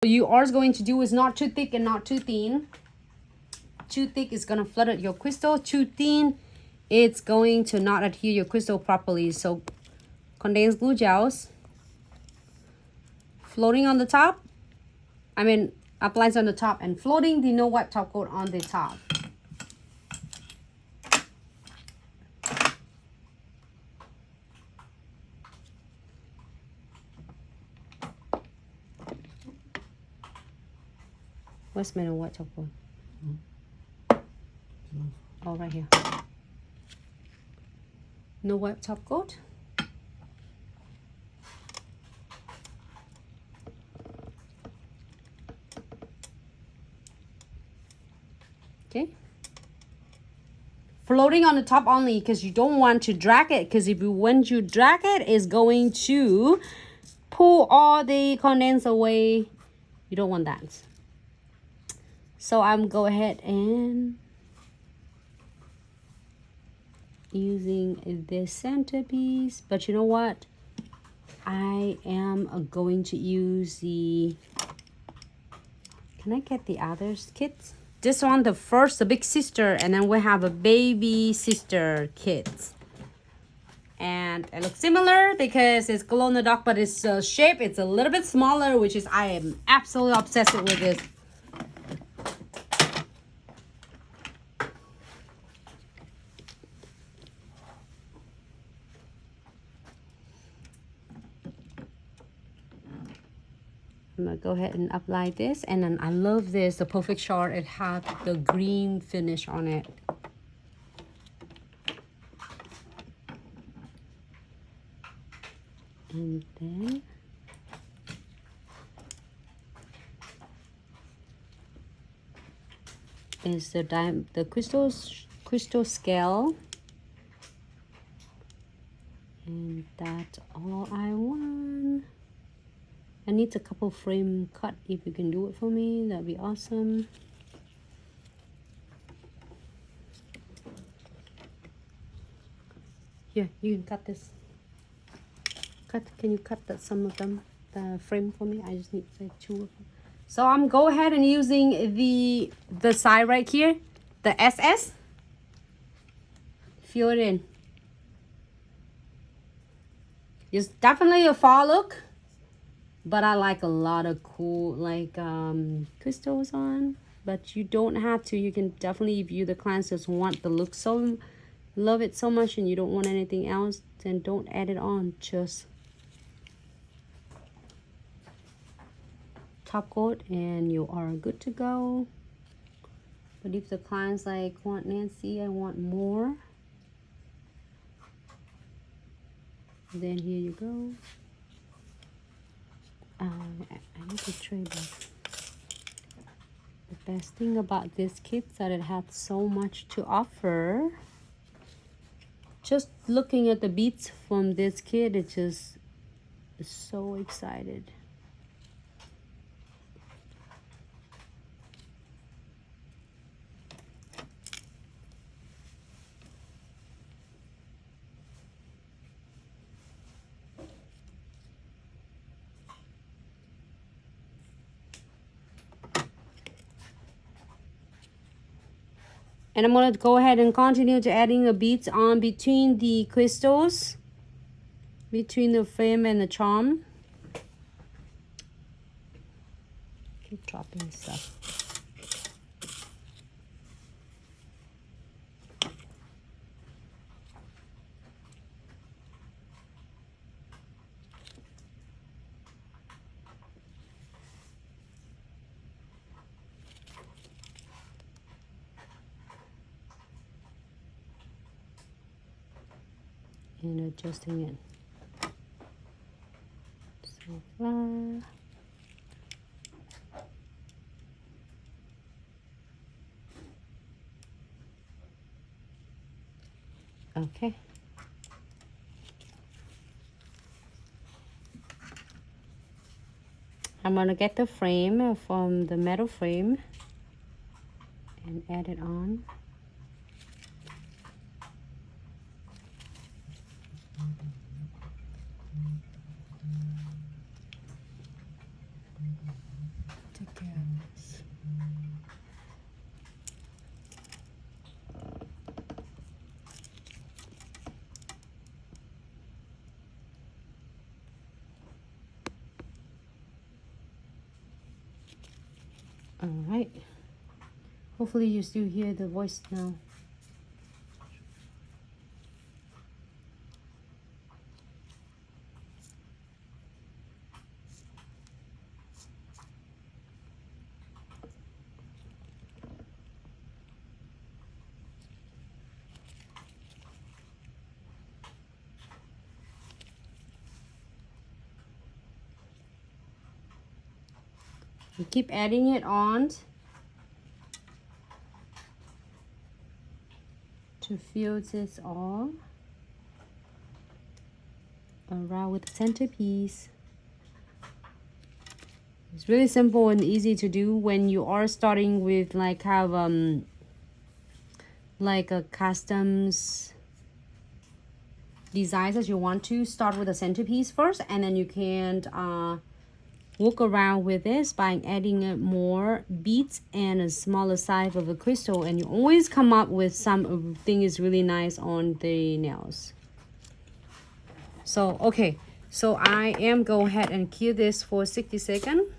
What you are going to do is not too thick and not too thin. Too thick is going to flutter your crystal. Too thin, it's going to not adhere your crystal properly. So condensed glue gels floating on the top. Applies on the top and floating the no wipe top coat on the top. Where's my no wipe top coat? Oh, right here. No wipe top coat. Okay. Floating on the top only because you don't want to drag it, because when you drag it, it's going to pull all the condense away. You don't want that. So I'm go ahead and using this centerpiece, but you know what? I am going to use the, can I get the others kits? This one, the big sister, and then we have a baby sister kit. And it looks similar because it's glow in the dark, but its shape, it's a little bit smaller, which is, I am absolutely obsessed with this. I'm gonna go ahead and apply this, and then I love this, the perfect shard. It had the green finish on it. And then is the crystal scale, and that's all I want. I need a couple frame cut. If you can do it for me, that'd be awesome. Here, you can cut this. Can you cut some of them, the frame for me? I just need like 2 of them. So I'm go ahead and using the side right here, the SS. Fill it in. It's definitely a fall look, but I like a lot of cool crystals on. But you don't have to. You can definitely, if you the clients just want the look, so love it so much and you don't want anything else, then don't add it on. Just top coat and you are good to go. But if the clients like, want Nancy, I want more, then here you go. I need to try this. The best thing about this kit is that it had so much to offer. Just looking at the beads from this kit, it just is so excited. And I'm going to go ahead and continue to adding the beads on between the crystals, between the frame and the charm. Keep dropping stuff. And adjusting it so far. Okay. I'm gonna get the frame from the metal frame and add it on. All right. Hopefully you still hear the voice now. You keep adding it on to fill this all around with the centerpiece. It's really simple and easy to do when you are starting with like have like a customs designs that you want to start with a centerpiece first, and then you can work around with this by adding more beads and a smaller size of a crystal, and you always come up with something is really nice on the nails. So okay, so I am go ahead and cue this for 60 seconds.